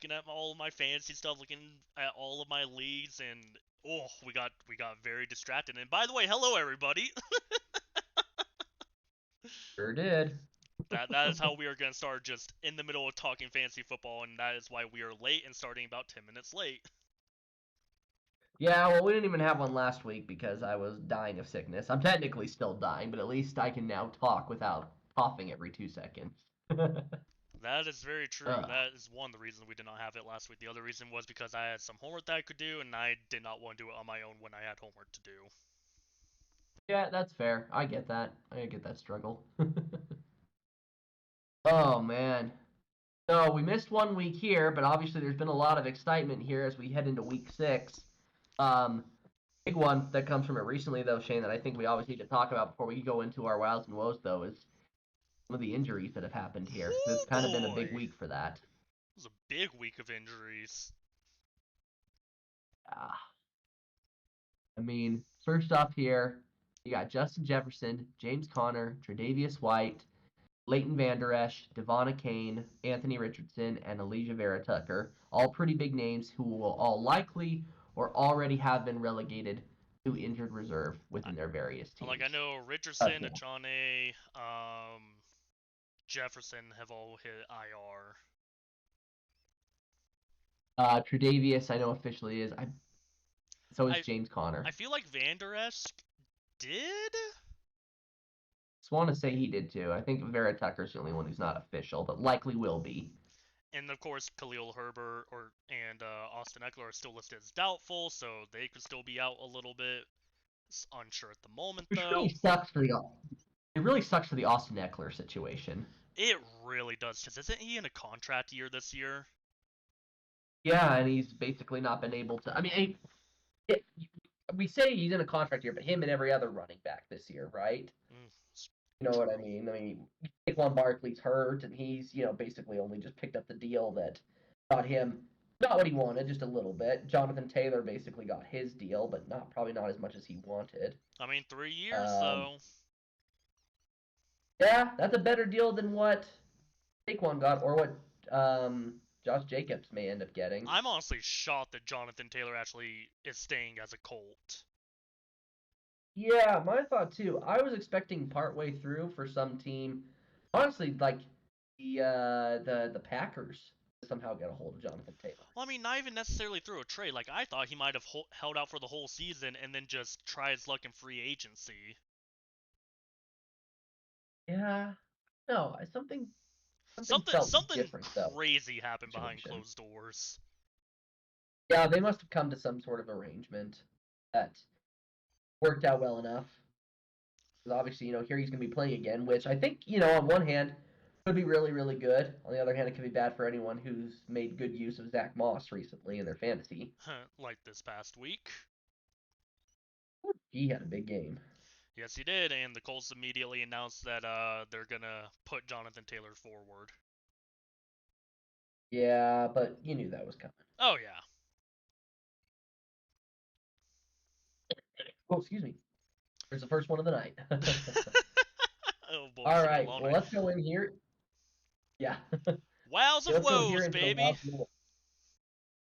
looking at all of my fantasy stuff, looking at all of my leagues, and we got very distracted. And by the way, hello everybody. Sure did. That is how we are gonna start, just in the middle of talking fantasy football, and that is why we are late and starting about 10 minutes late. Yeah, well, we didn't even have one last week because I was dying of sickness. I'm technically still dying, but at least I can now talk without coughing every 2 seconds. That is very true. Ugh. That is one of the reasons we did not have it last week. The other reason was because I had some homework that I could do, and I did not want to do it on my own when I had homework to do. Yeah, that's fair. I get that. I get that struggle. Oh, man. So we missed 1 week here, but obviously there's been a lot of excitement here as we head into week 6. Um, Big one that comes from it recently, though, Shane, that I think we always need to talk about before we go into our wows and woes, though, is some of the injuries that have happened here. It's Oh kind of been a big boy, week for that. it was a big week of injuries. Ah, I mean, first off here, you got Justin Jefferson, James Conner, Tre'Davious White, Leighton Vander Esch, Devon Kane, Anthony Richardson, and Elijah Vera Tucker. All pretty big names who will all likely or already have been relegated to injured reserve I, within their various I teams. know Okay. Richardson, Achane, Jefferson have all hit IR. Tre'Davious, I know officially is. So is I James I Conner. feel like Vander Esch did. Just want to say he did too. I think Vera Tucker's the only one who's not official, but likely will be. And of course, Khalil Herbert and Austin Eckler are still listed as doubtful, so they could still be out a little bit. It's unsure at the moment, Which really though. sucks for the it really sucks for the Austin Eckler situation. It really does, because isn't he in a contract year this year? Yeah, and he's basically not been able to. I mean, it, we say he's in a contract year, but him and every other running back this year, right? Mm, You know what I true. mean? I mean, Saquon Barkley's hurt, and he's basically only just picked up the deal that got him not what he wanted, just a little bit. Jonathan Taylor basically got his deal, but probably not as much as he wanted. I mean, 3 years, Um, though. yeah, that's a better deal than what Saquon got, or what Josh Jacobs may end up getting. I'm honestly shocked that Jonathan Taylor actually is staying as a Colt. Yeah, my thought too. I was expecting partway through for some team, honestly, like the Packers to somehow get a hold of Jonathan Taylor. Well, I mean, not even necessarily through a trade. Like, I thought he might have held out for the whole season and then just try his luck in free agency. Yeah, no, something Something felt something different though. crazy happened behind Situation. closed doors. Yeah, they must have come to some sort of arrangement that worked out well enough. Because obviously, here he's going to be playing again, which I think, on one hand, could be really, really good. On the other hand, it could be bad for anyone who's made good use of Zach Moss recently in their fantasy. Like this past week. He had a big game. Yes, he did, and the Colts immediately announced that they're gonna put Jonathan Taylor forward. Yeah, but you knew that was coming. Oh yeah. Oh, excuse me. There's the first one of the night. Oh boy, All it's gonna be a right, long well, night. let's go in here. Yeah. Wows of Let's go here woes, into the baby. last one.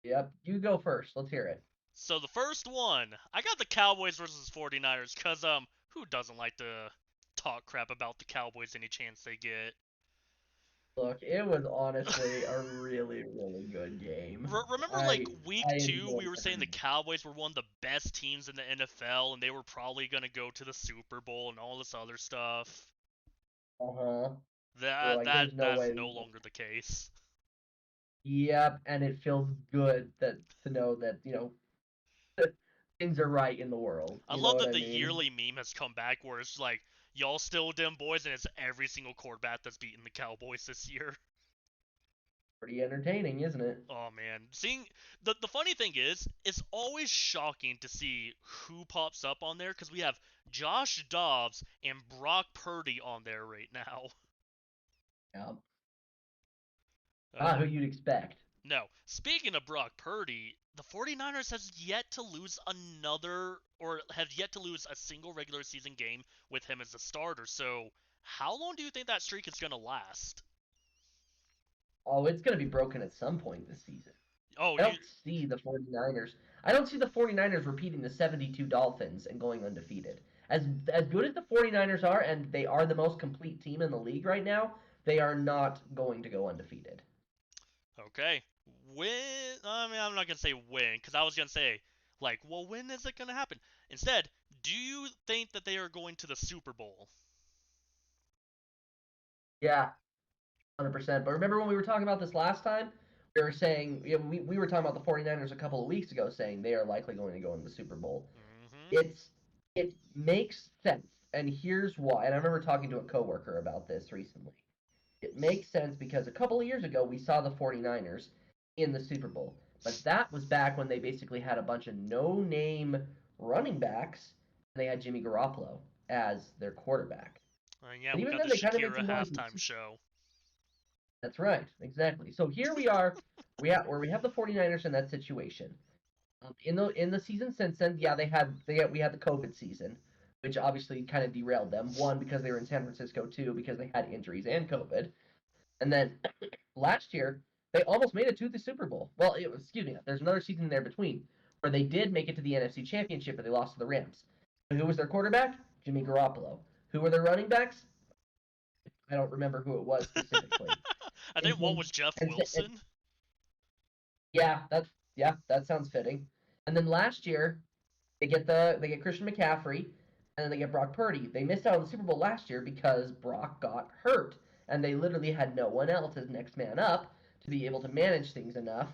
Yep, you go first. Let's hear it. So the first one, I got the Cowboys versus 49ers, cause who doesn't like to talk crap about the Cowboys any chance they get? Look, it was honestly a really, really good game. Remember, like I week I two, enjoyed we were saying the every. Cowboys were one of the best teams in the NFL, and they were probably gonna go to the Super Bowl and all this other stuff. Uh-huh. We're That like, that there's no that is way. no longer the case. Yep, and it feels good to know that, things are right in the world. I You know love what that I the mean? yearly meme has come back where it's like, y'all still dim boys, and it's every single quarterback that's beaten the Cowboys this year. Pretty entertaining, isn't it? Oh man, seeing the funny thing is, it's always shocking to see who pops up on there because we have Josh Dobbs and Brock Purdy on there right now. Yeah. Not Oh who you'd expect. no. Speaking of Brock Purdy, the 49ers has yet to lose another or have yet to lose a single regular season game with him as a starter. So, how long do you think that streak is going to last? Oh, it's going to be broken at some point this season. Oh, I don't see the 49ers. I don't see the 49ers repeating the 72 Dolphins and going undefeated. As good as the 49ers are, and they are the most complete team in the league right now, they are not going to go undefeated. okay. When? I mean, I'm not gonna say when, because I was gonna say, like, well, when is it gonna happen? Instead, do you think that they are going to the Super Bowl? Yeah, 100%. But remember when we were talking about this last time? We were saying, we were talking about the 49ers a couple of weeks ago, saying they are likely going to go in the Super Bowl. Mm-hmm. It makes sense, and here's why. And I remember talking to a coworker about this recently. It makes sense because a couple of years ago we saw the 49ers in the Super Bowl. But that was back when they basically had a bunch of no-name running backs, and they had Jimmy Garoppolo as their quarterback. And yeah, But we even got then, the they kind of made Shakira some noise in the halftime show. That's right, exactly. So here we are, where we have the 49ers in that situation. In the season since then, yeah, we had the COVID season, which obviously kind of derailed them. One because they were in San Francisco, two because they had injuries and COVID. And then last year they almost made it to the Super Bowl. Well, excuse me, there's another season there between where they did make it to the NFC Championship, but they lost to the Rams. And who was their quarterback? Jimmy Garoppolo. Who were their running backs? I don't remember who it was specifically. I And think one then was Jeff and Wilson. that sounds fitting. And then last year they get Christian McCaffrey, and then they get Brock Purdy. They missed out on the Super Bowl last year because Brock got hurt, and they literally had no one else as next man up to be able to manage things enough,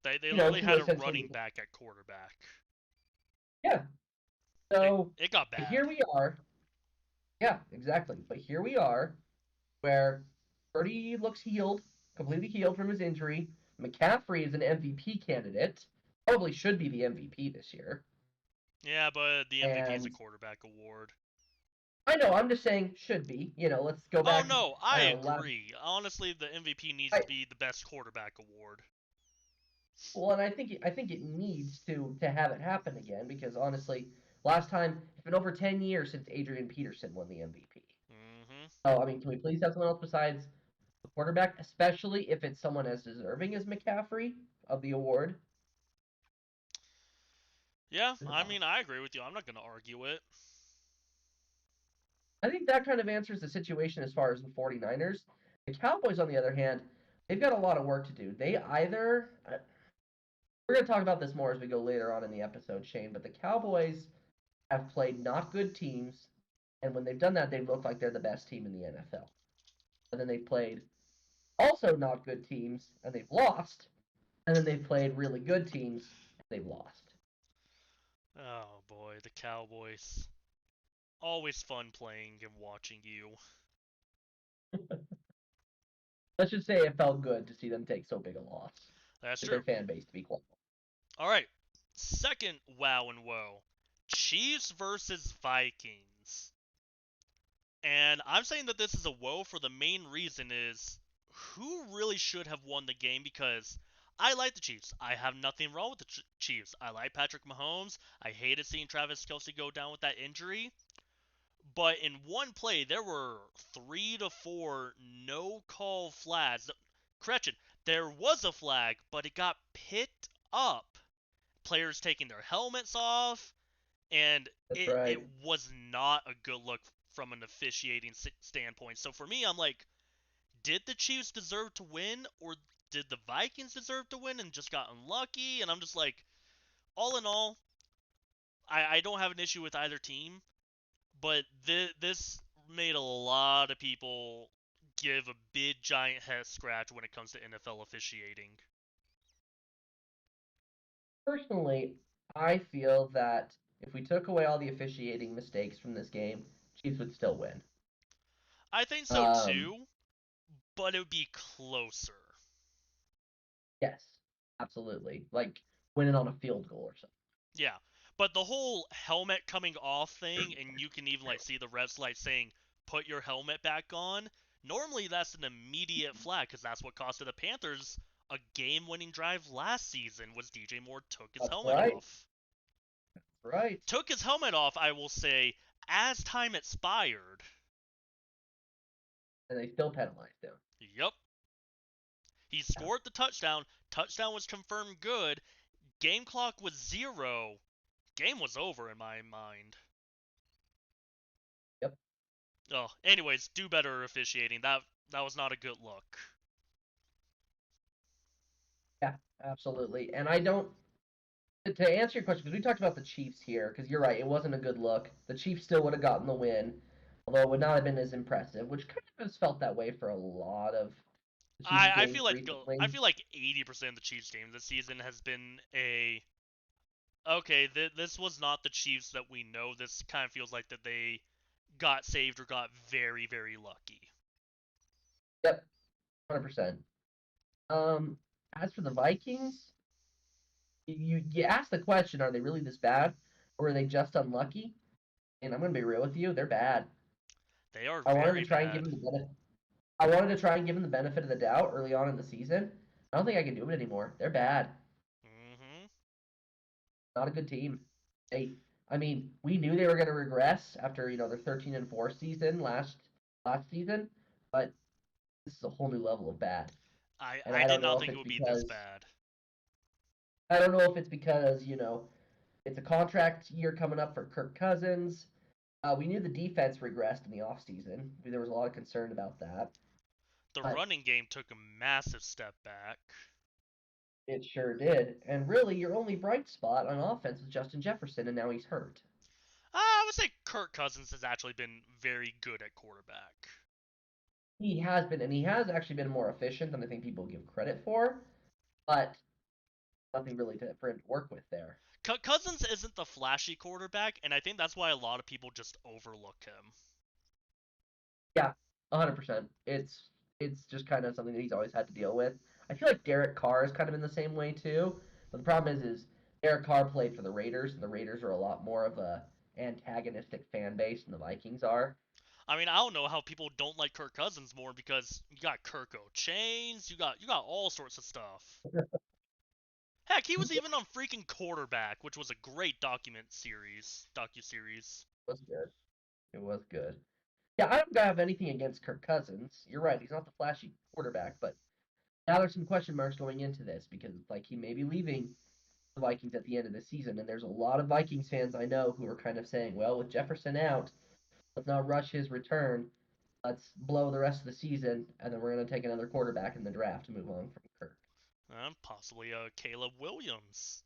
They you know, literally to had a essentially running back at quarterback. yeah. It So it got but bad. here we are. Yeah, exactly. But here we are, where Purdy looks healed, completely healed from his injury. McCaffrey is an MVP candidate, probably should be the MVP this year. Yeah, but the MVP is a And quarterback award. I know, I'm just saying should be. Let's go Oh back. no, I I don't know, agree. Honestly, the MVP needs I, to be the best quarterback award. well, and I think it needs to have it happen again because honestly, last time it's been over 10 years since Adrian Peterson won the MVP. Mm-hmm. So I mean, can we please have someone else besides the quarterback, especially if it's someone as deserving as McCaffrey of the award? Yeah, I mean, I agree with you. I'm not gonna argue it. I think that kind of answers the situation as far as the 49ers. The Cowboys, on the other hand, they've got a lot of work to do. They either we're going to talk about this more as we go later on in the episode, Shane, but the Cowboys have played not good teams, and when they've done that, they've looked like they're the best team in the NFL. And then they've played also not good teams, and they've lost, and then they've played really good teams, and they've lost. Oh boy, the Cowboys. Always fun playing and watching you. Let's just say it felt good to see them take so big a loss That's to their true. fan base to be quiet. All right. Second wow and woe. Chiefs versus Vikings. And I'm saying that this is a woe for the main reason is who really should have won the game because I like the Chiefs. I have nothing wrong with the Chiefs. I like Patrick Mahomes. I hated seeing Travis Kelce go down with that injury. But in one play, there were 3 to 4 no call flags. Correction, there was a flag, but it got picked up. Players taking their helmets off, and That's it right. was not a good look from an officiating standpoint. So for me, I'm like, did the Chiefs deserve to win, or did the Vikings deserve to win and just got unlucky? And I'm just like, all in all, I don't have an issue with either team, but this made a lot of people give a big giant head scratch when it comes to NFL officiating. Personally, I feel that if we took away all the officiating mistakes from this game, Chiefs would still win. I think so Um, too, but it would be closer. yes, absolutely. Like winning on a field goal or something. Yeah, but the whole helmet coming off thing, and you can even like see the refs like saying, "Put your helmet back on." Normally, that's an immediate flag because that's what costed the Panthers a game-winning drive last season. Was DJ Moore took his That's helmet right. off? Right. Took his helmet off, I will say, as time expired. And they still penalized him. Yup. He scored the touchdown. Touchdown was confirmed good. Game clock was 0. Game was over in my mind. Yep. Oh, anyways, do better officiating. That was not a good look. Yeah, absolutely. And I don't to answer your question, because we talked about the Chiefs here, because you're right, it wasn't a good look. The Chiefs still would have gotten the win, although it would not have been as impressive, which kind of has felt that way for a lot of the Chiefs I games feel like recently. 80% of the Chiefs games this season has been a okay. This was not the Chiefs that we know. This kind of feels like that they got saved or got very lucky. Yep, 100%. Um, as for the Vikings, you asked the question, are they really this bad, or are they just unlucky? And I'm gonna be real with you, they're bad. They are I wanted very to try and give bad. them the benefit. I wanted to try and give them the benefit of the doubt early on in the season. I don't think I can do it anymore. They're bad. Mhm. Not a good team. They, I mean, we knew they were going to regress after their 13-4 season last season, but this is a whole new level of bad. And I I did don't not know if think it it's would be this because bad. it's a contract year coming up for Kirk Cousins. We knew the defense regressed in the offseason. There was a lot of concern about that, The but running game took a massive step back. it sure did. And really, your only bright spot on offense was Justin Jefferson, and now he's hurt. I would say Kirk Cousins has actually been very good at quarterback. He has been, and he has actually been more efficient than I think people give credit for, but nothing really for him to work with there. Cousins isn't the flashy quarterback, and I think that's why a lot of people just overlook him. Yeah, 100%. It's just kind of something that he's always had to deal with. I feel like Derek Carr is kind of in the same way too. But the problem is Derek Carr played for the Raiders, and the Raiders are a lot more of a antagonistic fan base than the Vikings are. I mean, I don't know how people don't like Kirk Cousins more because you got Kirko Chains, you got all sorts of stuff. Heck, he was It even on freaking Quarterback, which was a great docu-series. was good. It was good. Yeah, I don't have anything against Kirk Cousins. You're right, he's not the flashy quarterback, but now there's some question marks going into this because it's like he may be leaving the Vikings at the end of the season, and there's a lot of Vikings fans I know who are kind of saying, well, with Jefferson out, let's not rush his return. Let's blow the rest of the season, and then we're going to take another quarterback in the draft to move on from Kirk. Possibly Caleb Williams.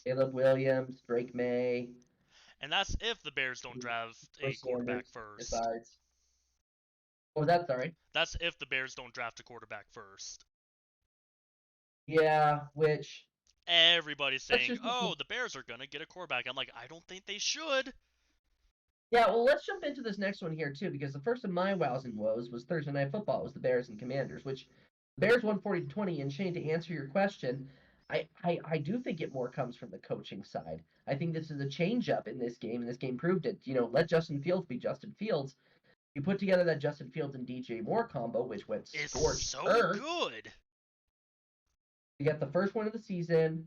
Caleb Williams, Drake May, And that's if the Bears don't draft a quarterback Sanders first. decides. What was that? Sorry. That's if the Bears don't draft a quarterback first. Yeah, which Everybody's let's saying, just oh, the Bears are going to get a quarterback. I'm like, I don't think they should. yeah, well, let's jump into this next one here too, because the first of my wows and woes was Thursday Night Football. It was the Bears and Commanders, which the Bears won 40-20. And Shane, to answer your question, I do think it more comes from the coaching side. I think this is a change up in this game, and this game proved it. Let Justin Fields be Justin Fields. You put together that Justin Fields and DJ Moore combo, which went It's scorched so earth. good. You get the first win of the season.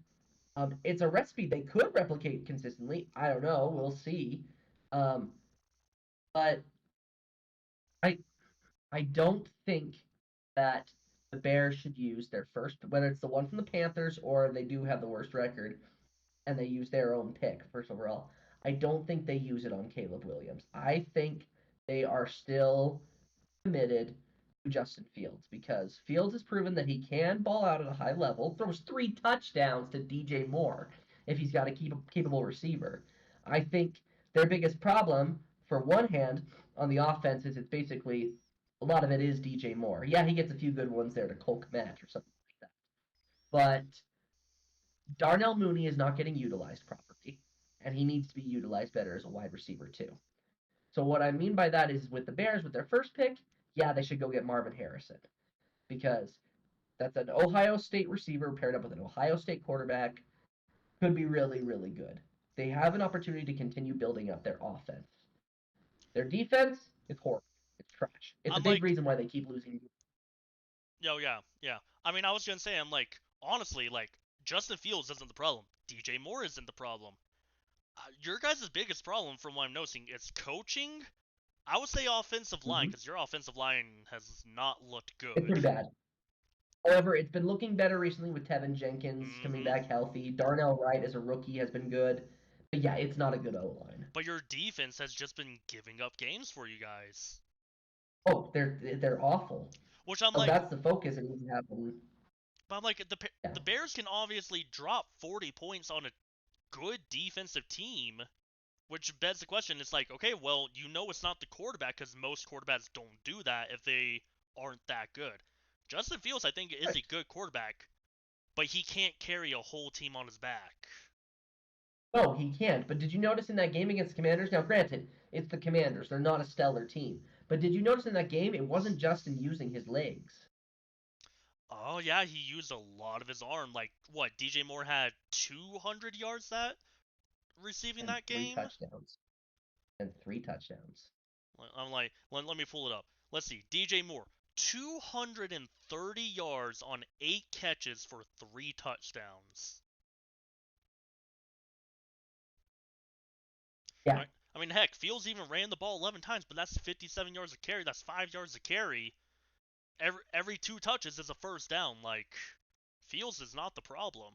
It's a recipe they could replicate consistently. I don't know. We'll see. Um, but I I don't think that the Bears should use their first, whether it's the one from the Panthers or they do have the worst record and they use their own pick first overall. I don't think they use it on Caleb Williams. I think they are still committed to Justin Fields because Fields has proven that he can ball out at a high level, throws 3 touchdowns to DJ Moore if he's got a capable receiver. I think their biggest problem, for one hand, on the offense is it's basically a lot of it is DJ Moore. Yeah, he gets a few good ones there to Cole Kmet or something like that. But Darnell Mooney is not getting utilized properly, and he needs to be utilized better as a wide receiver too. So what I mean by that is with the Bears, with their first pick, yeah, they should go get Marvin Harrison because that's an Ohio State receiver paired up with an Ohio State quarterback. Could be really, really good. They have an opportunity to continue building up their offense. Their defense is horrible. It's trash. It's a I'm big like, reason why they keep losing. yo, yeah. I mean, I was gonna say, I'm like, honestly, like, Justin Fields isn't the problem. DJ Moore isn't the problem. Your guys' biggest problem, from what I'm noticing, is coaching. I would say offensive line, Mm-hmm. because your offensive line has not looked It's good. been bad. However, it's been looking better recently with Tevin Jenkins coming Mm-hmm. back healthy. Darnell Wright as a rookie has been good. But yeah, it's not a good O-line. But your defense has just been giving up games for you guys. Oh, they're awful. Which I'm So like, that's the focus. It needs to happen. but I'm like, Yeah. the Bears can obviously drop 40 points on a good defensive team, which begs the question. It's like, okay, well, you know it's not the quarterback because most quarterbacks don't do that if they aren't that good. Justin Fields, I think, is Right. a good quarterback, but he can't carry a whole team on his back. No, he can't. But did you notice in that game against the Commanders? Now, granted, it's the Commanders. They're not a stellar team. But did you notice in that game, it wasn't Justin using his legs? Oh yeah, he used a lot of his arm. Like what? DJ Moore had 200 yards that receiving And that three game. touchdowns. And three touchdowns. I'm like, let me pull it up. Let's see. DJ Moore, 230 yards on 8 catches for 3 touchdowns. Yeah. I mean, heck, Fields even ran the ball 11 times, but that's 57 yards a carry. That's 5 yards a carry. Every 2 touches is a first down. Like, Fields is not the problem.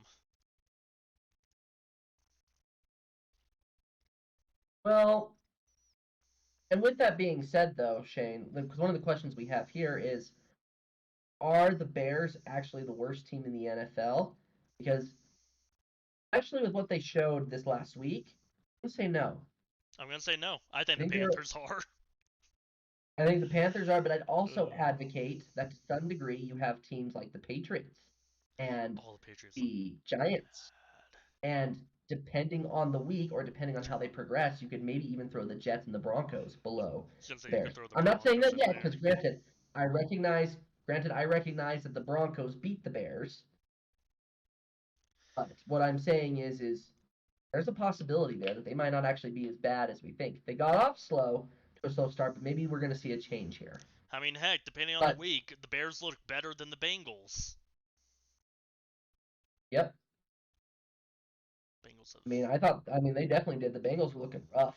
Well, and with that being said, though, Shane, because one of the questions we have here is, are the Bears actually the worst team in the NFL? Because actually, with what they showed this last week, I would say no. I'm gonna say no. I think I the think they're. Panthers are. I think the Panthers are, but I'd also Ugh. advocate that to some degree you have teams like the Patriots and Oh, the Patriots look the Giants, bad. and depending on the week or depending on how they progress, you could maybe even throw the Jets and the Broncos below Since the you can Bears. throw the I'm not saying Broncos that in yet there. because I recognize that the Broncos beat the Bears. But what I'm saying is there's a possibility there that they might not actually be as bad as we think. They got off slow to a slow start, but maybe we're going to see a change here. I mean, heck, depending on the But week, the Bears look better than the Bengals. yep, Bengals have they definitely did. The Bengals were looking rough,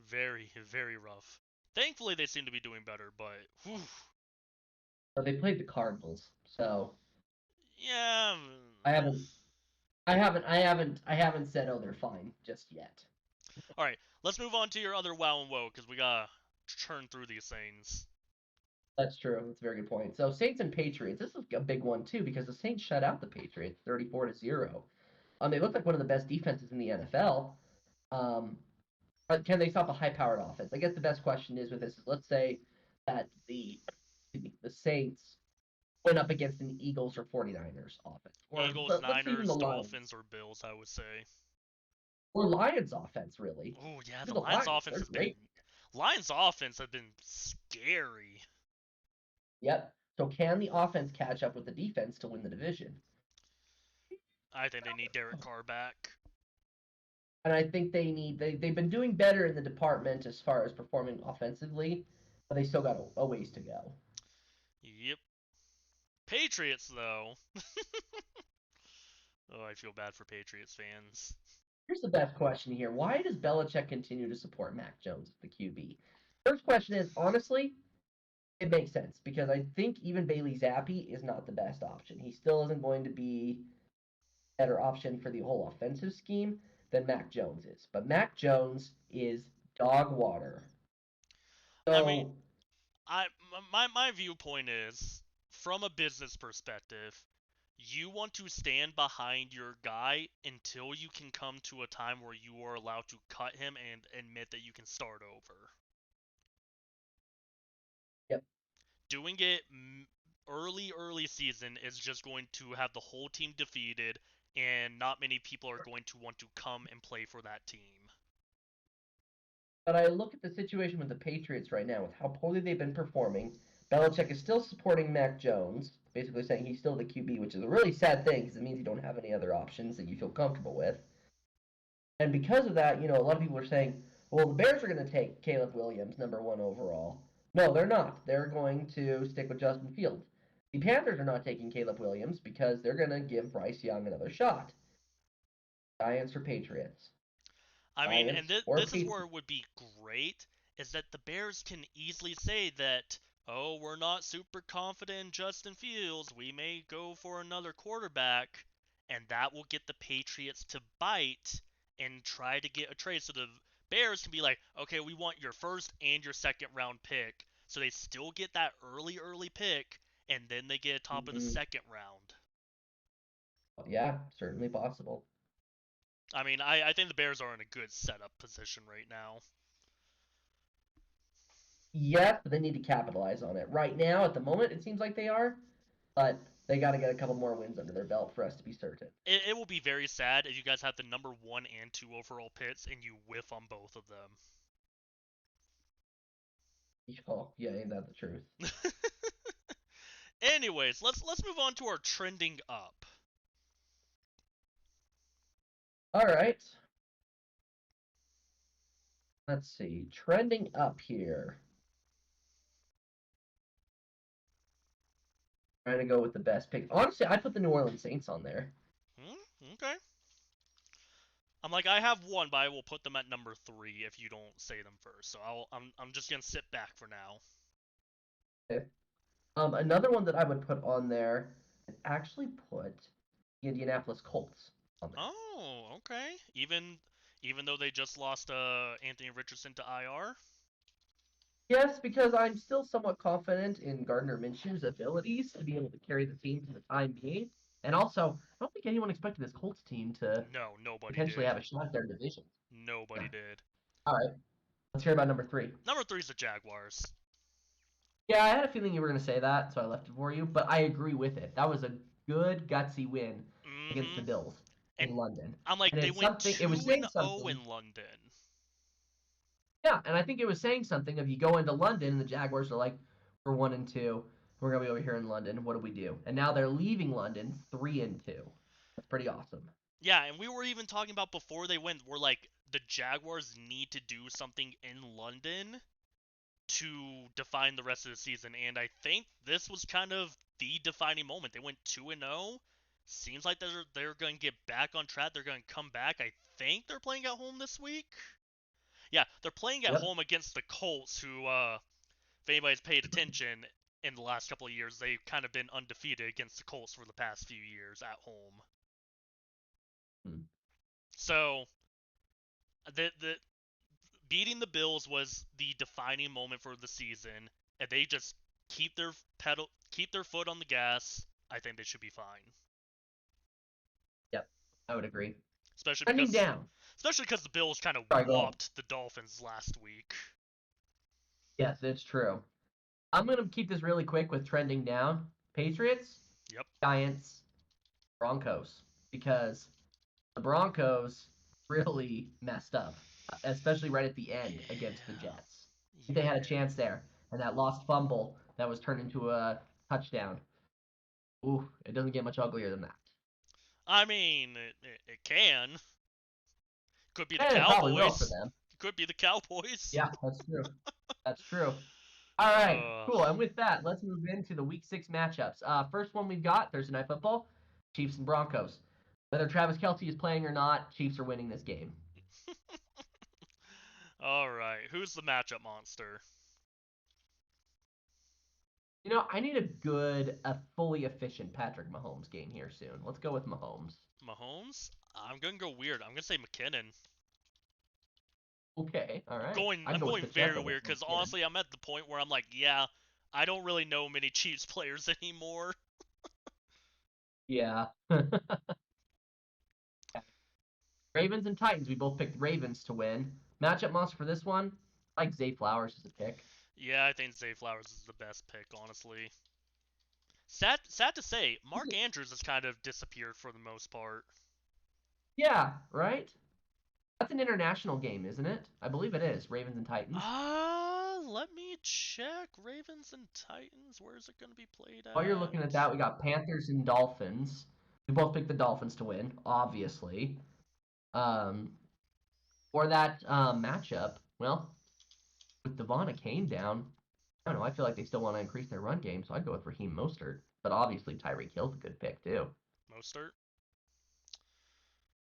very, very rough. Thankfully, they seem to be doing better, but whew, but they played the Cardinals, so yeah. I haven't I haven't said, oh, they're fine just yet. All right, let's move on to your other wow and woe because we gotta churn through these things. That's true. That's a very good point. So Saints and Patriots. This is a big one too because the Saints shut out the Patriots 34-0. They look like one of the best defenses in the NFL. Um, but can they stop a high-powered offense? I guess the best question is with this is let's say that the Saints went up against an Eagles or 49ers offense, or Eagles, let's say even the Niners, Lions Dolphins, or Bills, I would say. or Lions offense really. Oh yeah, Look the at the Lions Lions; offense they're has been great. scary. Yep. So can the offense catch up with the defense to win the division? I think they need Derek Carr back. And I think they've been doing better in the department as far as performing offensively, but they still got a ways to go. Yep. Patriots though. Oh, I feel bad for Patriots fans. Here's the best question here: why does Belichick continue to support Mac Jones as the QB? First question is honestly, it makes sense because I think even Bailey Zappi is not the best option. He still isn't going to be a better option for the whole offensive scheme than Mac Jones is. But Mac Jones is dog water. I mean, So my viewpoint is from a business perspective, you want to stand behind your guy until you can come to a time where you are allowed to cut him and admit that you can start over. yep. Doing it early season is just going to have the whole team defeated and not many people are going to want to come and play for that team. But I look at the situation with the Patriots right now, with how poorly they've been performing. Belichick is still supporting Mac Jones, basically saying he's still the QB, which is a really sad thing because it means you don't have any other options that you feel comfortable with. And because of that, a lot of people are saying, well, the Bears are going to take Caleb Williams, number one overall. No, they're not. They're going to stick with Justin Fields. The Panthers are not taking Caleb Williams because they're going to give Bryce Young another shot. Giants or Patriots? I mean, and Giants or this is where Patriots? it would be great is that the Bears can easily say that, oh, we're not super confident in Justin Fields. We may go for another quarterback, and that will get the Patriots to bite and try to get a trade. So the Bears can be like, okay, we want your first and your second round pick. So they still get that early pick, and then they get a top of the Mhm. second round. Yeah, certainly possible. I mean, I think the Bears are in a good setup position right now. Yes, but they need to capitalize on it. Right now, at the moment, it seems like they are, but they got to get a couple more wins under their belt for us to be certain. It will be very sad if you guys have the number 1 and 2 overall picks and you whiff on both of them. Oh, yeah, ain't that the truth? Anyways, let's move on to our trending up. All right. Let's see. Trending up here. Trying to go with the best pick. Honestly, I put the New Orleans Saints on there. Okay. I'm like, I have one, but I will put them at number 3 if you don't say them first. So I'm just gonna sit back for now. Okay. Another one that I would put on there, and actually put the Indianapolis Colts on there. Oh, okay. Even though they just lost Anthony Richardson to IR. Yes, because I'm still somewhat confident in Gardner Minshew's abilities to be able to carry the team for the time being. And also, I don't think anyone expected this Colts team to No, nobody potentially did. have a shot at their division. Yeah. Nobody did. All right. Let's hear about number 3. Number 3 is the Jaguars. Yeah, I had a feeling you were going to say that, so I left it for you. But I agree with it. That was a good, gutsy win against the Mm-hmm. Bills And in London. I'm like, And they it's went something, it was 2 saying and 0 something. in London. Yeah, and I think it was saying something of you go into London and the Jaguars are like, we're 1-2. We're going to be over here in London. What do we do? And now they're leaving London 3-2. That's pretty awesome. Yeah, and we were even talking about before they went, we're like, the Jaguars need to do something in London to define the rest of the season, and I think this was kind of the defining moment. They went 2-0. Seems like they're going to get back on track. They're going to come back. I think they're playing at home this week. Yeah, they're playing at Yep. home against the Colts, who, if anybody's paid attention in the last couple of years, they've kind of been undefeated against the Colts for the past few years at home. Hmm. So the beating the Bills was the defining moment for the season, and they just keep their foot on the gas. I think they should be fine, Yep. I would agree. especially Trending because down. the Bills kind of Sorry, go ahead. whopped the Dolphins last week. Yes, it's true. I'm going to keep this really quick with trending down. Patriots, Yep. Giants, Broncos. Because the Broncos really messed up, especially right at the end against the Yeah. Jets. They had a Yeah. chance there, and that lost fumble that was turned into a touchdown. Ooh, it doesn't get much uglier than that. I mean, it can. Could be the And it probably will for Cowboys. them. Could be the Cowboys. Yeah, that's true. That's true. All right, Uh, cool. And with that, let's move into the Week 6 matchups. First one we've got Thursday Night Football, Chiefs and Broncos. Whether Travis Kelce is playing or not, Chiefs are winning this game. all right. Who's the matchup monster? You know, I need a fully efficient Patrick Mahomes game here soon. Let's go with Mahomes. Mahomes? I'm gonna go weird. I'm gonna say McKinnon. Okay, all I'm right. going I'd I'm go with going very Pacheco with weird because McKinnon. honestly I'm at the point where I'm like, yeah, I don't really know many Chiefs players anymore. Yeah. Ravens and Titans. We both picked Ravens to win. Matchup monster for this one. I like Zay Flowers as a pick. Yeah, I think Zay Flowers is the best pick, honestly. Sad to say, Mark Andrews has kind of disappeared for the most part. Yeah, right? That's an international game, isn't it? I believe it is. Ravens and Titans. Let me check. Ravens and Titans. Where is it going to be played While you're at? looking at that, we got Panthers and Dolphins. We both picked the Dolphins to win, obviously. Um, for that matchup, well, with Devon Kane down, I don't know. I feel like they still want to increase their run game, so I'd go with Raheem Mostert. But obviously, Tyreek Hill's a good pick too. Mostert.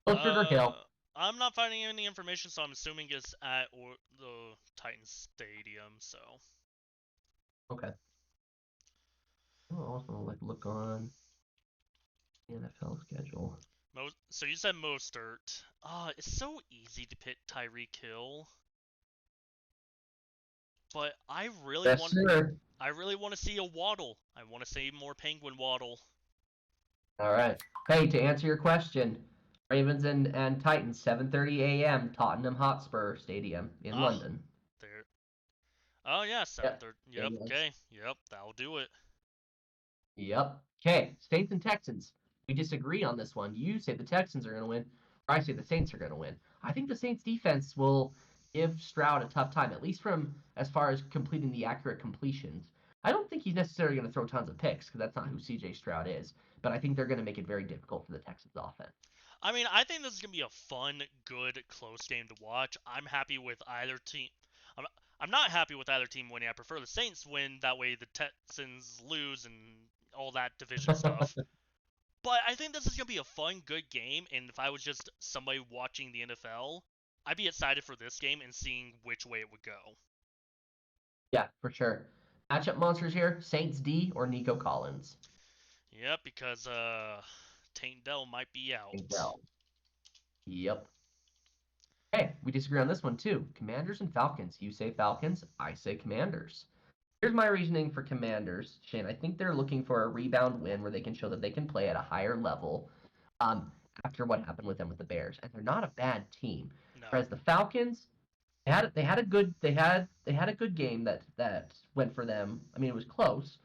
Mostert or Hill. I'm not finding any information, so I'm assuming it's at the Titans Stadium. So Okay. I'll also look on the NFL schedule. So you said Mostert. It's so easy to pick Tyreek Hill, but Yes, sir. I really want to see a Waddle. I want to see more Penguin Waddle. All right. Hey, to answer your question, Ravens and Titans, 7:30 a.m. Tottenham Hotspur Stadium in Ah, London. there. Oh yeah, Yep. 7:30. There Yep. it is. Okay. Yep. That'll do it. Yep. Okay. Saints and Texans. We disagree on this one. You say the Texans are going to win, or I say the Saints are going to win. I think the Saints defense will give Stroud a tough time, at least from as far as completing the accurate completions. I don't think he's necessarily going to throw tons of picks because that's not who CJ Stroud is, but I think they're going to make it very difficult for the Texans offense. I mean, I think this is gonna be a fun, good, close game to watch. I'm happy with either team. I'm, I'm not happy with either team winning. I prefer the Saints win. That way, the Texans lose and all that division stuff. But I think this is gonna be a fun, good game. And if I was just somebody watching the NFL, I'd be excited for this game and seeing which way it would go. Yeah, for sure. Matchup monsters here: Saints D or Nico Collins. Yep, because Tank Dell might be out. Well, yep. Hey, we disagree on this one too. Commanders and Falcons. You say Falcons, I say Commanders. Here's my reasoning for Commanders, Shane. I think they're looking for a rebound win where they can show that they can play at a higher level um, after what happened with them with the Bears, and they're not a bad team. No. Whereas the Falcons, they had a good game that went for them. I mean, it was close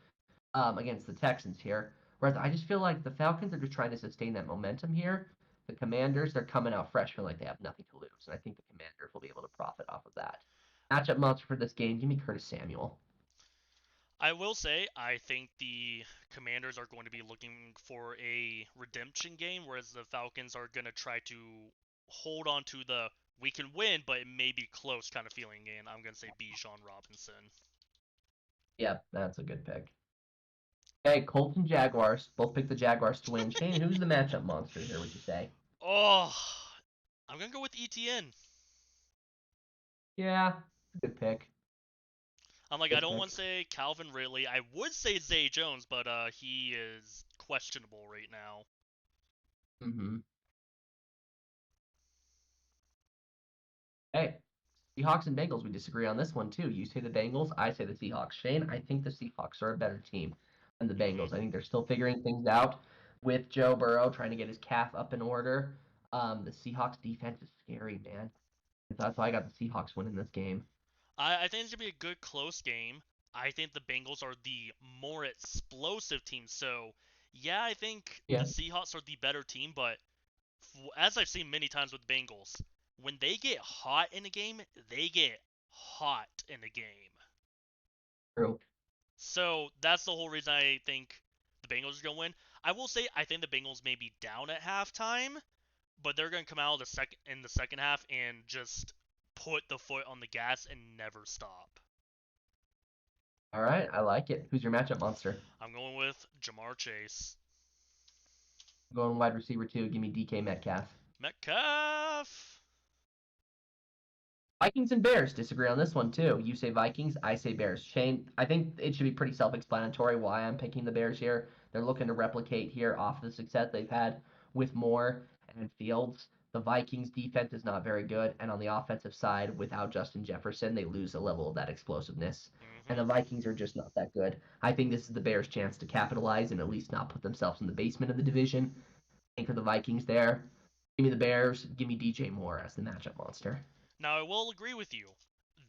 against the Texans here. Whereas I just feel like the Falcons are just trying to sustain that momentum here. The Commanders, they're coming out fresh, feeling like they have nothing to lose, and I think the Commanders will be able to profit off of that. Matchup monster for this game, give me Curtis Samuel. I will say, I think the Commanders are going to be looking for a redemption game, whereas the Falcons are going to try to hold on to the we can win, but it may be close kind of feeling. And I'm going to say Bijan Robinson. Yep, that's a good pick. Okay, Colts and Jaguars. Both pick the Jaguars to win. Shane, who's the matchup monster here, would you say? Oh, I'm going to go with ETN. Yeah, good pick. I'm like, I Good don't pick. want to say Calvin Ridley. I would say Zay Jones, but he is questionable right now. Mm-hmm. Hey, Seahawks and Bengals, we disagree on this one too. You say the Bengals, I say the Seahawks. Shane, I think the Seahawks are a better team than the Bengals. I Mm-hmm. think they're still figuring things out with Joe Burrow trying to get his calf up in order. The Seahawks defense is scary, man. And so that's why I got the Seahawks winning this game. I think it's gonna be a good close game. I think the Bengals are the more explosive team. So yeah, I think the Yeah, Seahawks are the better team. But as I've seen many times with Bengals, when they get hot in a game, they get hot in a game. true. So that's the whole reason I think the Bengals are gonna win. I will say I think the Bengals may be down at halftime, but they're gonna come out in the second half and just put the foot on the gas and never stop. All right, I like it. Who's your matchup monster? I'm going with Jamar Chase. Going wide receiver two. Give me DK Metcalf. Metcalf. Vikings and Bears disagree on this one too. You say Vikings, I say Bears. Shane, I think it should be pretty self-explanatory why I'm picking the Bears here. They're looking to replicate here off the success they've had with Moore and Fields. The Vikings defense is not very good, and on the offensive side, without Justin Jefferson, they lose a level of that explosiveness. And the Mm-hmm. Vikings are just not that good. I think this is the Bears' chance to capitalize and at least not put themselves in the basement of the division. I think for the Vikings there, give me the Bears. Give me DJ Moore as the matchup monster. Now I will agree with you.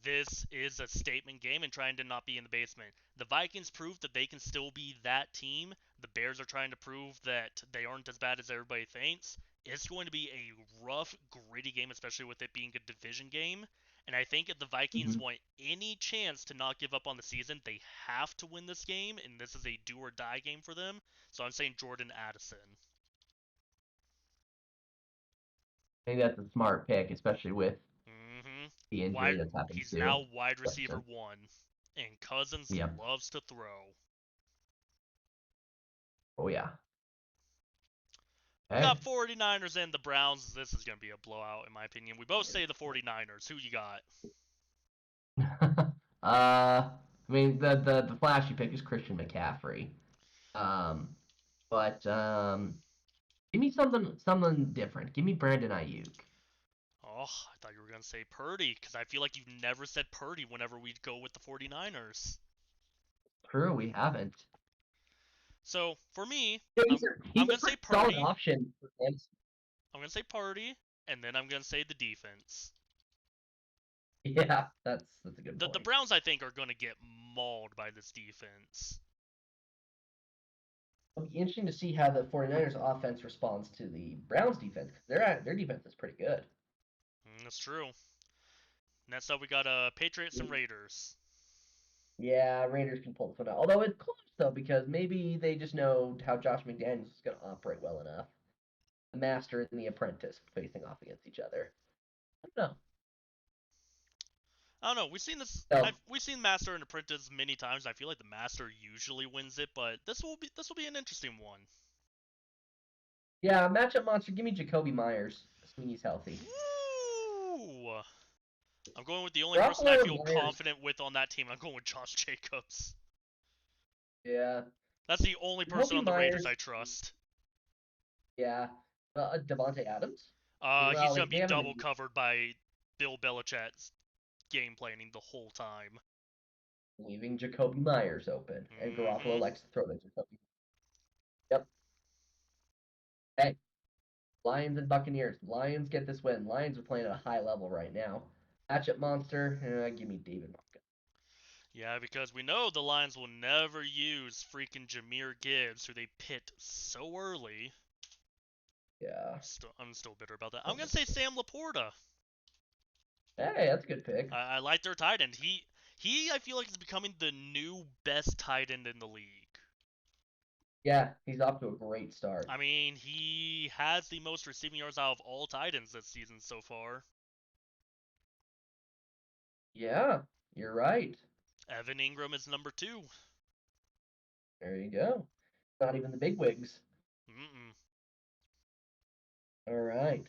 This is a statement game and trying to not be in the basement. The Vikings proved that they can still be that team. The Bears are trying to prove that they aren't as bad as everybody thinks. It's going to be a rough, gritty game, especially with it being a division game. And I think if the Vikings Mm-hmm. want any chance to not give up on the season, they have to win this game, and this is a do or die game for them. So I'm saying Jordan Addison. I think that's a smart pick, especially with Mm-hmm. the injury Wide, that's happened he's to now wide receiver Jefferson. one, and Cousins Yep. loves to throw. Oh yeah. We Okay. got 49ers and the Browns. This is going to be a blowout, in my opinion. We both say the 49ers. Who you got? I mean the flashy pick is Christian McCaffrey. But give me something different. Give me Brandon Ayuk. Oh, I thought you were going to say Purdy, because I feel like you've never said Purdy whenever we go with the 49ers. True, we haven't. So, for me, Yeah, I'm, he's I'm a going to say pretty solid Purdy. option for fantasy. I'm going to say Purdy, and then I'm going to say the defense. Yeah, that's a good The point. Browns, I think, are going to get mauled by this defense. It'll be interesting to see how the 49ers offense responds to the Browns defense, because their defense is pretty good. That's true. Next up, we got Patriots and Raiders. Yeah, Raiders can pull this one out. Although it's close though, because maybe they just know how Josh McDaniels is going to operate well enough. The master and the apprentice facing off against each other. I don't know. I don't know. We've seen this. So We've seen Master and Apprentice many times. I feel like the Master usually wins it, but this will be an interesting one. yeah, matchup monster. Give me Jacoby Myers, assuming he's healthy. Woo! I'm going with the only person I Garoppolo feel or Myers? confident with on that team. I'm going with Josh Jacobs. Yeah, That's the only person Jacoby on the Raiders Myers. I trust. Yeah, Devontae Adams. He's Well, gonna they be haven't double been covered by Bill Belichick's game planning the whole time. leaving Jacoby Myers open, and Garoppolo Mm-hmm. likes to throw to Jacoby. Yep. Hey, Lions and Buccaneers. Lions get this win. Lions are playing at a high level right now. Matchup monster. Give me David Montgomery. Yeah, because we know the Lions will never use freaking Jahmyr Gibbs, who they pit so early. Yeah. I'm still bitter about that. I'm gonna say Sam Laporta. Hey, that's a good pick. I like their tight end. I feel like is becoming the new best tight end in the league. Yeah, he's off to a great start. I mean, he has the most receiving yards out of all tight ends this season so far. Yeah, you're right. Evan Ingram is number 2. There you go. Not even the big wigs. Mm-mm. All right.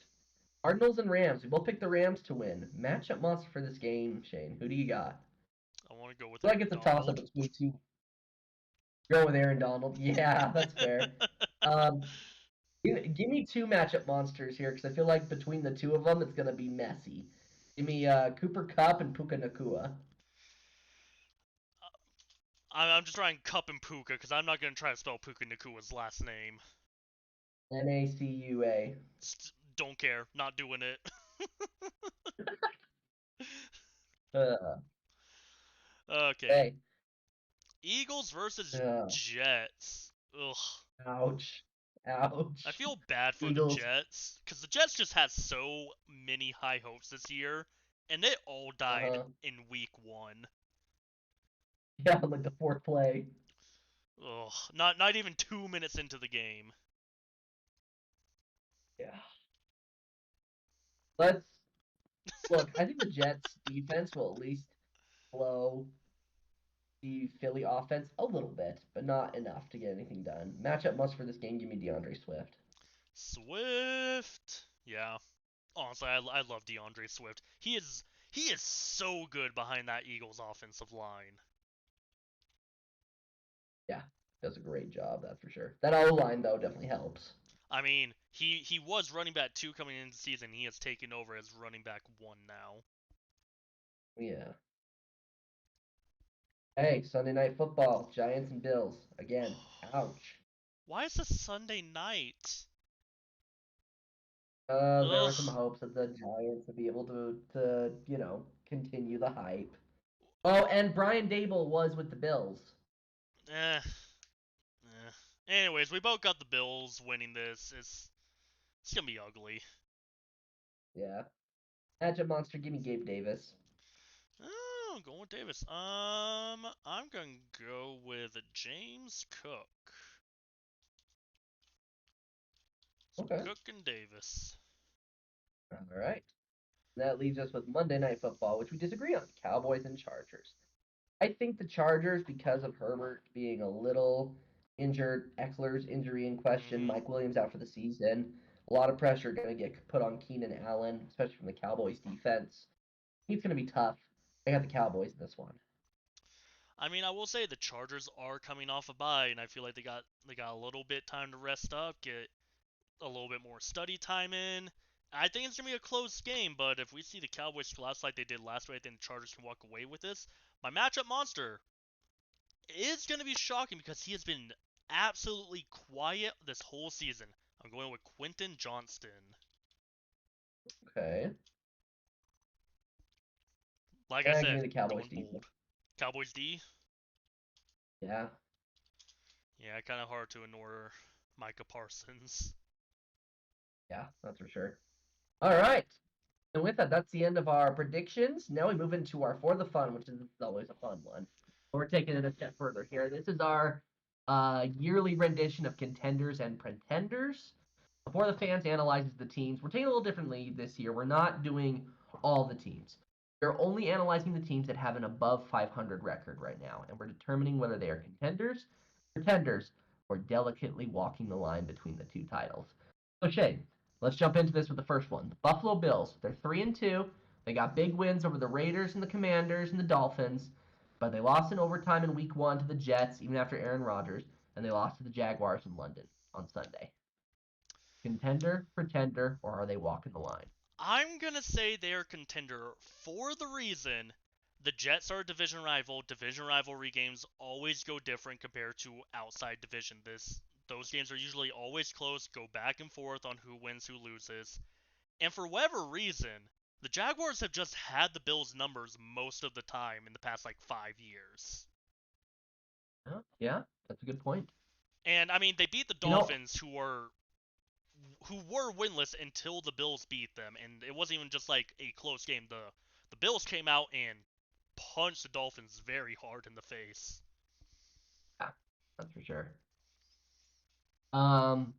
Cardinals and Rams. We both picked the Rams to win. Matchup monster for this game, Shane. Who do you got? I want to go with I feel like Aaron it's a toss up Donald. between two. Go with Aaron Donald. Yeah, that's fair. Um, give me two matchup monsters here because I feel like between the two of them, it's gonna be messy. Give me Cooper Cup and Puka Nakua. I'm just trying Cup and Puka because I'm not gonna try to spell Puka Nakua's last name. Nacua. Don't care. Not doing it. Uh, Okay. hey. Eagles versus Uh, Jets. Ugh. ouch. I Ouch. feel bad for the Eagles. Jets because the Jets just had so many high hopes this year, and they all died Uh-huh. in week 1. Yeah, like the fourth play. Ugh. Not even 2 minutes into the game. Yeah. Let's look. I think the Jets defense will at least slow the Philly offense a little bit, but not enough to get anything done. Matchup must for this game. Give me DeAndre Swift. Swift. Yeah. Honestly, I love DeAndre Swift. He is so good behind that Eagles offensive line. Yeah, does a great job. That's for sure. That O line though definitely helps. I mean, he was running back 2 coming into the season. He has taken over as running back 1 now. Yeah. Hey, Sunday night football. Giants and Bills again. Ouch. Why is this Sunday night? There were some Ugh. hopes that the Giants would be able to continue the hype. Oh, and Brian Dable was with the Bills. Eh. Eh. Anyways, we both got the Bills winning this. It's gonna be ugly. Yeah. Matchup monster, give me Gabe Davis. Oh, I'm going with Davis. I'm gonna go with James Cook. So Okay. Cook and Davis. All right. That leaves us with Monday Night Football, which we disagree on Cowboys and Chargers. I think the Chargers, because of Herbert being a little injured, Eckler's injury in question, Mm-hmm. Mike Williams out for the season, a lot of pressure going to get put on Keenan Allen, especially from the Cowboys defense. It's going to be tough. I got the Cowboys in this one. I mean, I will say the Chargers are coming off a bye, and I feel like they got a little bit time to rest up, get a little bit more study time in. I think it's gonna be a close game, but if we see the Cowboys collapse like they did last week, I think the Chargers can walk away with this. My matchup monster is gonna be shocking because he has been absolutely quiet this whole season. I'm going with Quentin Johnston. Okay. Like I And give me said, the Cowboys going defense. bold. Cowboys D. Yeah. Yeah, kind of hard to ignore Micah Parsons. Yeah, that's for sure. All right. And with that, that's the end of our predictions. Now we move into our For the Fun, which is always a fun one. We're taking it a step further here. This is our yearly rendition of contenders and pretenders. Before the Fans analyzes the teams, we're taking it a little differently this year. We're not doing all the teams. We're only analyzing the teams that have an above 500 record right now, and we're determining whether they are contenders, pretenders, or delicately walking the line between the two titles. So Shane, let's jump into this with the first one. The Buffalo Bills. They're 3-2. They got big wins over the Raiders and the Commanders and the Dolphins, but they lost in overtime in Week 1 to the Jets, even after Aaron Rodgers, and they lost to the Jaguars in London on Sunday. Contender, pretender, or are they walking the line? I'm gonna say they are contender for the reason the Jets are a division rival. Division rivalry games always go different compared to outside division. Those games are usually always close, go back and forth on who wins, who loses. And for whatever reason, the Jaguars have just had the Bills' numbers most of the time in the past like 5 years. Yeah, that's a good point. And I mean, they beat the You know, Dolphins, who were winless until the Bills beat them, and it wasn't even just like a close game. The Bills came out and punched the Dolphins very hard in the face. yeah, that's for sure. Um,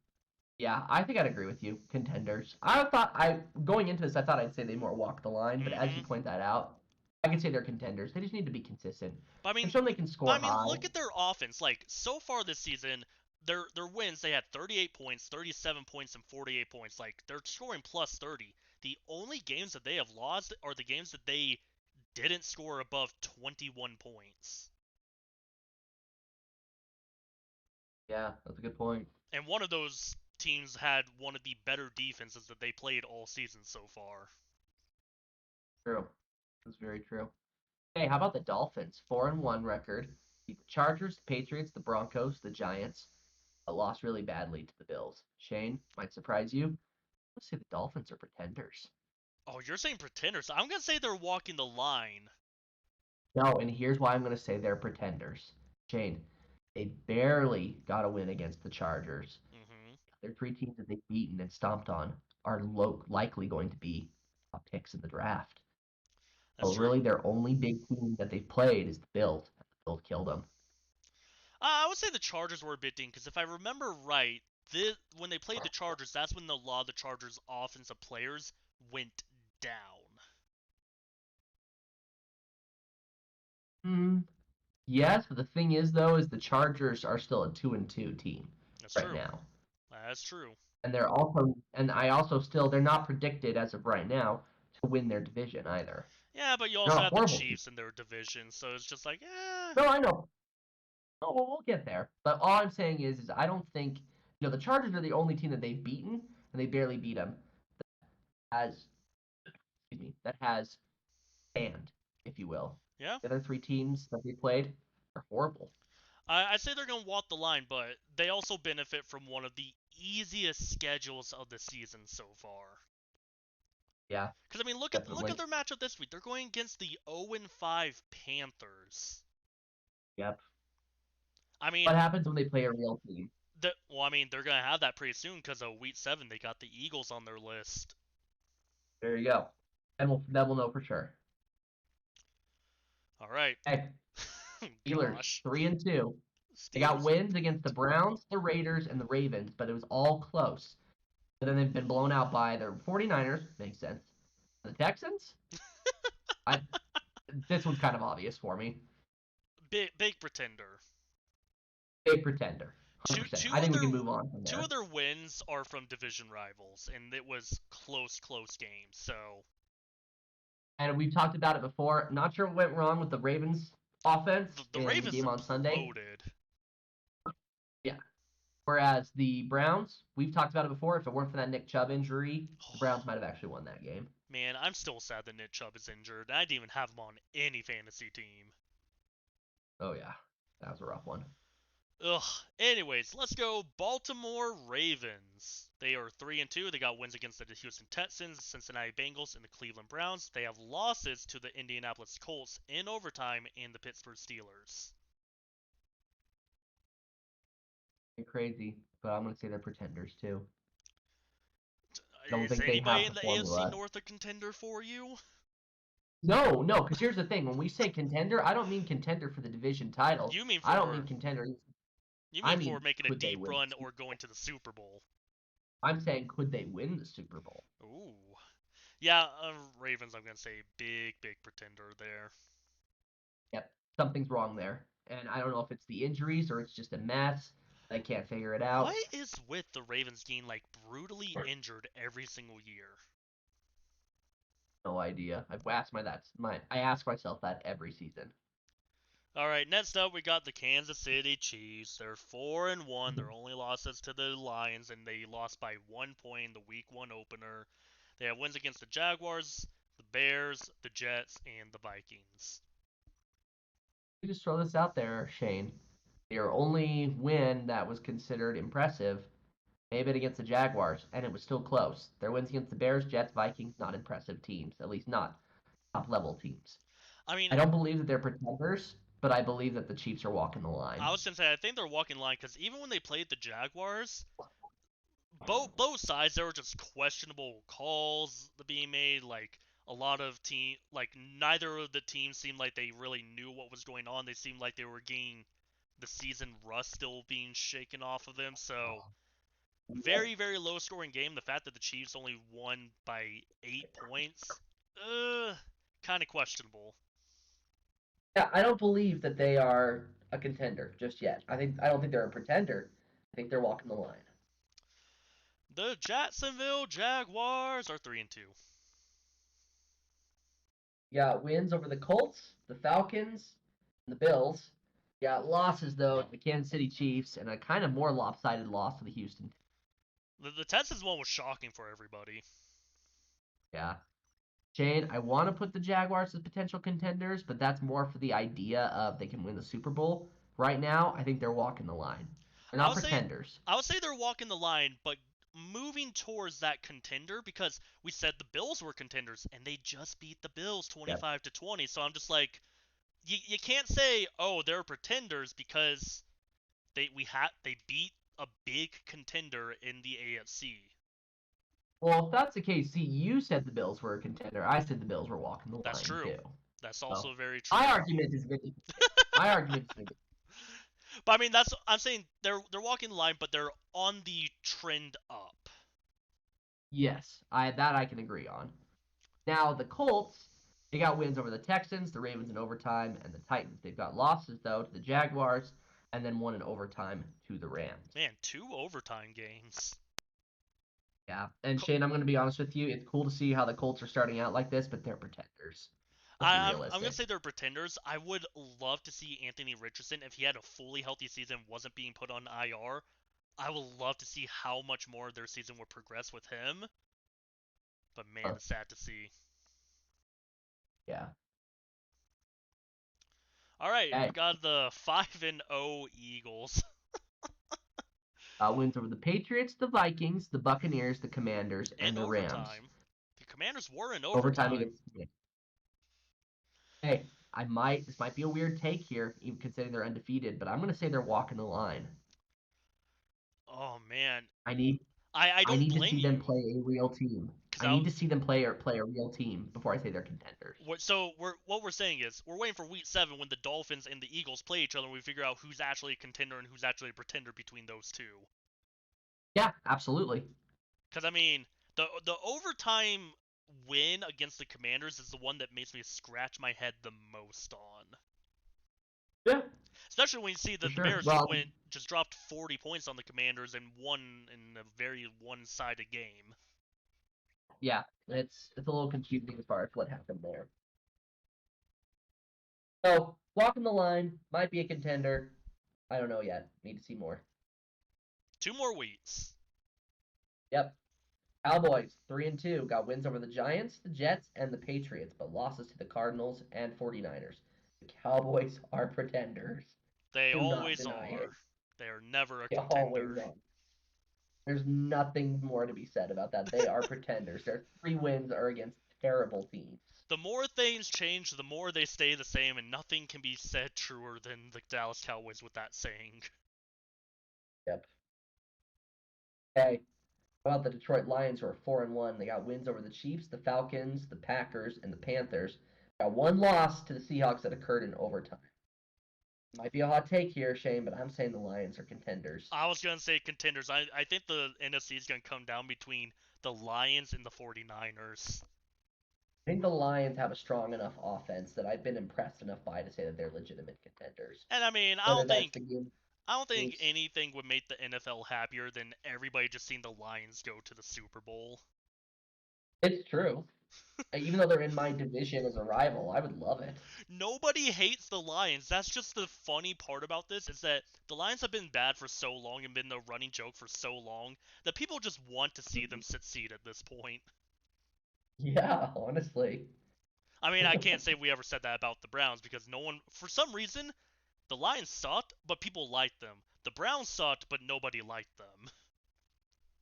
yeah, I think I'd agree with you. Contenders. I going into this, I thought I'd say they more walk the line, but as you Mm-hmm. point that out, I can say they're contenders. They just need to be consistent. But I They've mean, shown they can score high. look at their offense. Like so far this season, their wins they had 38 points, 37 points, and 48 points. Like they're scoring plus 30. The only games that they have lost are the games that they didn't score above 21 points. Yeah, that's a good point. And one of those teams had one of the better defenses that they played all season so far. True. That's very true. Hey, how about the Dolphins? 4-1 record. Beat the Chargers, the Patriots, the Broncos, the Giants, but lost really badly to the Bills. Shane, might surprise you. Let's say the Dolphins are pretenders. Oh, you're saying pretenders? I'm gonna say they're walking the line. No, and here's why I'm going to say they're pretenders. Shane, they barely got a win against the Chargers. Mm-hmm. Their three teams that they've beaten and stomped on are likely going to be top picks in the draft. That's So true. really, their only big team that they've played is the Bills. The Bills killed them. I would say the Chargers were a bit ding because if I remember right, when they played the Chargers, that's when a lot of the Chargers' offensive players went down. Hmm. Yes, but the thing is, though, is the Chargers are still a 2-2 team That's right true. now, That's true. and they're not predicted as of right now to win their division either. Yeah, but you They're also not a have the horrible team. Chiefs in their division, so it's just like, eh. No, I know. Oh, well, we'll get there. But all I'm saying is I don't think the Chargers are the only team that they've beaten, and they barely beat them. Has that has stand, if you will. Yeah. The other three teams that they played are horrible. I'd say they're gonna walk the line, but they also benefit from one of the easiest schedules of the season so far. Yeah, Because I mean, look at definitely. their matchup this week. They're going against the 0-5 Panthers. Yep. I mean, What happens when they play a real team? I mean, they're gonna have that pretty soon because of Week 7. They got the Eagles on their list. There you go. And we'll know for sure. All right. Hey, Steelers Gosh, 3-2. They got Steelers. wins against the Browns, the Raiders, and the Ravens, but it was all close. But then they've been blown out by the 49ers. Makes sense. The Texans? I This one's kind of obvious for me. Big pretender. Big pretender. Two 100%. two I of think we their can move on from two there. of their wins are from division rivals, and it was close games. So And we've talked about it before. Not sure what went wrong with the Ravens offense The in the Ravens game are on Sunday. loaded. Yeah. Whereas the Browns, we've talked about it before. If it weren't for that Nick Chubb injury, the Browns might have actually won that game. Man, I'm still sad that Nick Chubb is injured. I didn't even have him on any fantasy team. Oh yeah, that was a rough one. Ugh. Anyways, let's go Baltimore Ravens. They are 3-2. They got wins against the Houston Texans, Cincinnati Bengals, and the Cleveland Browns. They have losses to the Indianapolis Colts in overtime and the Pittsburgh Steelers. They're crazy, but I'm gonna say they're pretenders too. Don't Is think they anybody have in the the AFC formula. North a contender for you? No, no, because here's the thing: when we say contender, I don't mean contender for the division title. You mean I don't for mean contender. you I mean for mean, making a could they deep win? run or going to the Super Bowl? I'm saying, could they win the Super Bowl? Ooh. Yeah, Ravens, I'm going to say big, big pretender there. Yep, something's wrong there, and I don't know if it's the injuries or it's just a mess. I can't figure it What out. is with the Ravens getting, like, brutally injured every single year? No idea. I ask myself that every season. Alright, next up we got the Kansas City Chiefs. They're 4-1. Their only losses to the Lions, and they lost by 1 point in the Week 1 opener. They have wins against the Jaguars, the Bears, the Jets, and the Vikings. You just throw this out there, Shane. Their only win that was considered impressive may have been against the Jaguars, and it was still close. Their wins against the Bears, Jets, Vikings, not impressive teams, at least not top level teams. I mean, I don't believe that they're pretenders, but I believe that the Chiefs are walking the I line. was going to say, I think they're walking line because even when they played the Jaguars, both sides there were just questionable calls being made. Like a lot of neither of the teams seemed like they really knew what was going on. They seemed like they were getting the season rust still being shaken off of them. So very very low scoring game. The fact that the Chiefs only won by 8 points, kind of questionable. Yeah, I don't believe that they are a contender just yet. I don't think they're a pretender. I think they're walking the line. The Jacksonville Jaguars are 3-2. You got wins over the Colts, the Falcons, and the Bills. You got losses though to the Kansas City Chiefs and a kind of more lopsided loss to the Houston. The Texans one was shocking for everybody. Yeah. Shane, I want to put the Jaguars as potential contenders, but that's more for the idea of they can win the Super Bowl. Right now, I think they're walking the line. They're I not would say pretenders. I would say they're walking the line, but moving towards that contender because we said the Bills were contenders and they just beat the Bills Yep. 25-20. So I'm just like, you can't say they're pretenders because they beat a big contender in the AFC. Well, if that's the case, see, you said the Bills were a contender. I said the Bills were walking the That's line true. too. That's So also very my true. argument is vindicated. My argument is vindicated. But I mean, I'm saying they're walking the line, but they're on the trend up. Yes, I can agree on. Now the Colts, they got wins over the Texans, the Ravens in overtime, and the Titans. They've got losses though to the Jaguars, and then one in overtime to the Rams. Man, 2 overtime games. Yeah, and Shane, I'm going to be honest with you. It's cool to see how the Colts are starting out like this, but they're pretenders. Let's be I'm gonna realistic. say they're pretenders. I would love to see Anthony Richardson if he had a fully healthy season, wasn't being put on IR. I would love to see how much more their season would progress with him. But man, it's sad to see. Yeah. All right, Okay. we got the 5-0 Eagles. Wins over the Patriots, the Vikings, the Buccaneers, the Commanders, In and the Rams. overtime. The Commanders were in Overtime overtime. against. Hey, this might be a weird take here, even considering they're undefeated, but I'm going to say they're walking the line. Oh man, I need I I don't need to blame see them you. play a real team. Cause I need to see them play a real team before I say they're contenders. what we're saying is we're waiting for Week 7 when the Dolphins and the Eagles play each other, and we figure out who's actually a contender and who's actually a pretender between those two. Yeah, absolutely. Because I mean, the overtime win against the Commanders is the one that makes me scratch my head the most on. Yeah, Especially when you see for that the sure. Bears Well, just dropped 40 points on the Commanders and won in a very one-sided game. yeah, it's a little confusing as far as what happened there. So, walking the line might be a contender. I don't know yet. Need to see more. 2 more weeks. Yep. Cowboys 3-2 got wins over the Giants, the Jets, and the Patriots, but losses to the Cardinals and 49ers. The Cowboys are pretenders. They Do not always deny are. it. They are never a They always contender. are. There's nothing more to be said about that. They are pretenders. Their 3 wins are against terrible teams. The more things change, the more they stay the same, and nothing can be said truer than the Dallas Cowboys with that saying. Yep. Okay. How about the Detroit Lions, who are 4-1? They got wins over the Chiefs, the Falcons, the Packers, and the Panthers. Got one loss to the Seahawks that occurred in overtime. Might be a hot take here, Shane, but I'm saying the Lions are contenders. I was going to say contenders. I think the NFC is going to come down between the Lions and the 49ers. I think the Lions have a strong enough offense that I've been impressed enough by to say that they're legitimate contenders. And I mean, Whether that's the game, I don't think it's, anything would make the NFL happier than everybody just seeing the Lions go to the Super Bowl. it's true. Even though they're in my division as a rival, I would love it. Nobody hates the Lions. That's just the funny part about this is that the Lions have been bad for so long and been the running joke for so long that people just want to see them succeed at this point. Yeah, honestly. I mean, I can't say we ever said that about the Browns because no one, for some reason, the Lions sucked, but people liked them. The Browns sucked, but nobody liked them.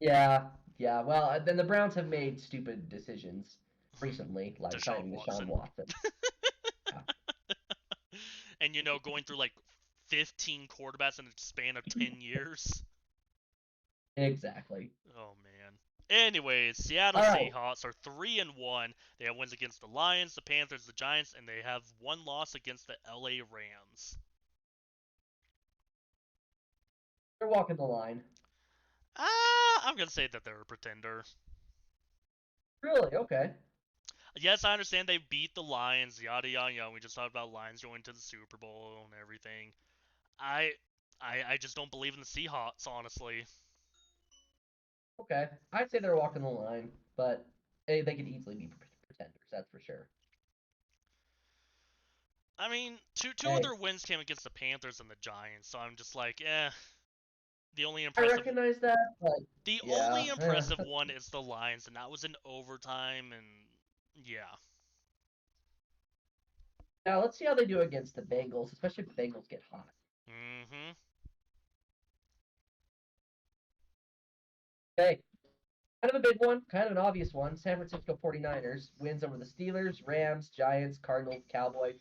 Yeah, yeah. Well, then the Browns have made stupid decisions recently, like Deshaun signing Deshaun Watson. Watson. Yeah, And, going through like 15 quarterbacks in a span of 10 years. exactly. Oh, man. Anyways, Seattle All right, Seahawks are 3-1. They have wins against the Lions, the Panthers, the Giants, and they have one loss against the LA Rams. they're walking the line. I'm gonna say that they're a pretender. Really? Okay. Yes, I understand they beat the Lions, yada yada yada. We just talked about Lions going to the Super Bowl and everything. I, I just don't believe in the Seahawks, honestly. Okay. I'd say they're walking the line, but they could easily be pretenders. That's for sure. I mean, two of Hey, their wins came against the Panthers and the Giants, so I'm just like, eh. The only I impressive, recognize that, but the yeah. only impressive one is the Lions, and that was in overtime, and yeah. Now let's see how they do against the Bengals, especially if the Bengals get hot. Mhm. Okay. Kind of a big one, kind of an obvious one. San Francisco 49ers wins over the Steelers, Rams, Giants, Cardinals, Cowboys.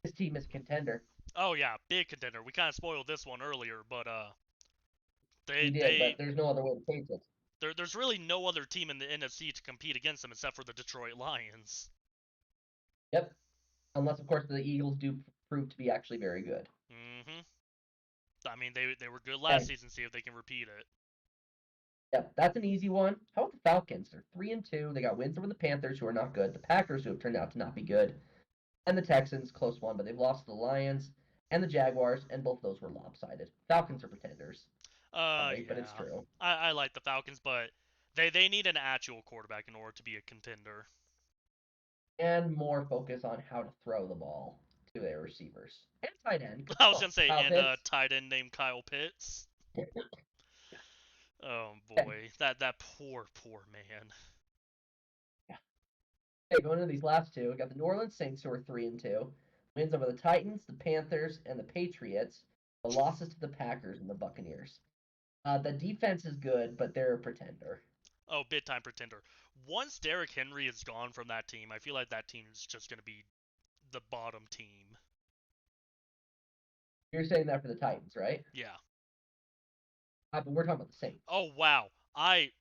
This team is a contender. Oh yeah, big contender. We kind of spoiled this one earlier, but they We did, they but there's no other way to take it. there's really no other team in the NFC to compete against them except for the Detroit Lions. Yep. Unless, of course, the Eagles do prove to be actually very good. Mhm. I mean, they were good last Okay. season. See if they can repeat it. Yep, that's an easy one. How about the Falcons? They're 3-2. They got wins over the Panthers, who are not good. The Packers, who have turned out to not be good, and the Texans, close one, but they've lost to the Lions and the Jaguars, and both of those were lopsided. Falcons are pretenders. Sorry, but it's Yeah. true. I like the Falcons, but they need an actual quarterback in order to be a contender. And more focus on how to throw the ball to their receivers and tight end. 'Cause I come was on, gonna say, Kyle and a Pitts. tight end named Kyle Pitts. Oh Okay, boy, that poor man. going into these last two, we got the New Orleans Saints, who are 3-2. Wins over the Titans, the Panthers, and the Patriots. The losses to the Packers and the Buccaneers. The defense is good, but they're a pretender. Oh, big time pretender. Once Derrick Henry is gone from that team, I feel like that team is just gonna be the bottom team. You're saying that for the Titans, right? Yeah. But we're talking about the Saints. Oh wow. My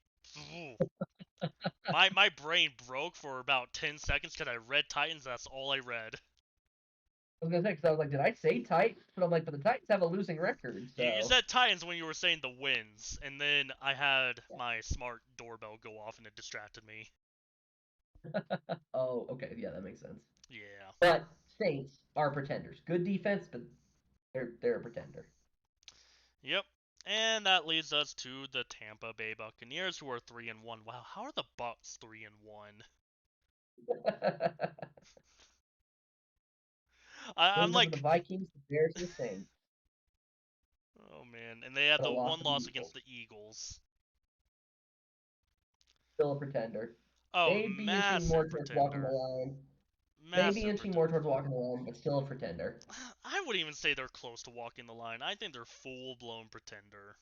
brain broke for about 10 seconds because I read Titans. That's all I read. I was gonna say because I was like, did I say Titans? But I'm like, but the Titans have a losing record, You so said Titans when you were saying the wins, and then I had my smart doorbell go off and it distracted me. oh, okay, yeah, that makes sense. Yeah. But Saints are pretenders. Good defense, but they're a pretender. Yep. And that leads us to the Tampa Bay Buccaneers, who are 3-1. Wow, how are the Bucks 3-1? I'm Those are for the like, Vikings, the Bears, and the Saints. oh man, and they had But a the loss one to the loss Eagles. against the Eagles. Still a pretender. Oh, Maybe inching more massive towards walking the pretender. line. Maybe Massive inching more pretender. towards walking the line, but still a pretender. I wouldn't even say they're close to walking the line. I think they're full-blown pretender.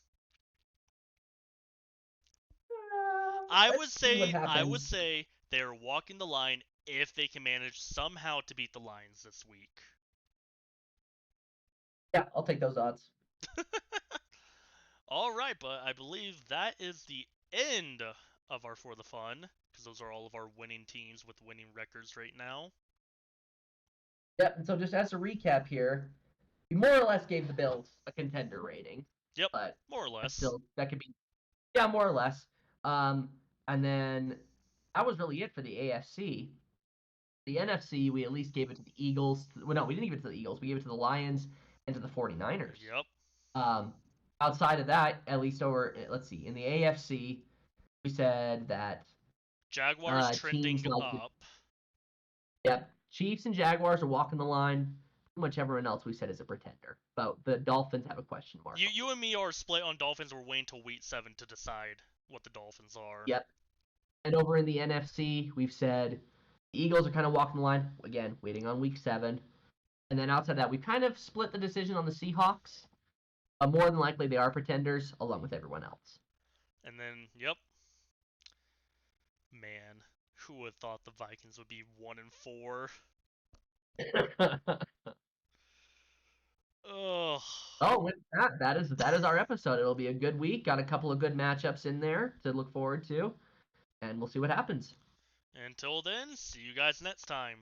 Let's see what I would happens. say they're walking the line if they can manage somehow to beat the Lions this week. Yeah, I'll take those odds. All right, but I believe that is the end of our For the Fun, because those are all of our winning teams with winning records right now. Yep, and so just as a recap here, we more or less gave the Bills a contender rating. Yep, But more or less. still, that could be, yeah, more or less. And then that was really it for the AFC. The NFC, we at least gave it to the Eagles. Well, no, we didn't give it to the Eagles. We gave it to the Lions and to the 49ers. Yep. Um, outside of that, at least over, let's see, in the AFC, we said that Jaguars teams trending like, up. yep, Chiefs and Jaguars are walking the line. Pretty much everyone else we said is a pretender. But the Dolphins have a question mark. You and me are split on Dolphins. We're waiting till week 7 to decide what the Dolphins are. Yep. And over in the NFC, we've said the Eagles are kind of walking the line. Again, waiting on week 7. And then outside that, we kind of split the decision on the Seahawks. More than likely, they are pretenders, along with everyone else. And then, yep. Man, who would have thought the Vikings would be 1-4? Ugh. Oh, with that, that is our episode. It'll be a good week. Got a couple of good matchups in there to look forward to, and we'll see what happens. Until then, see you guys next time.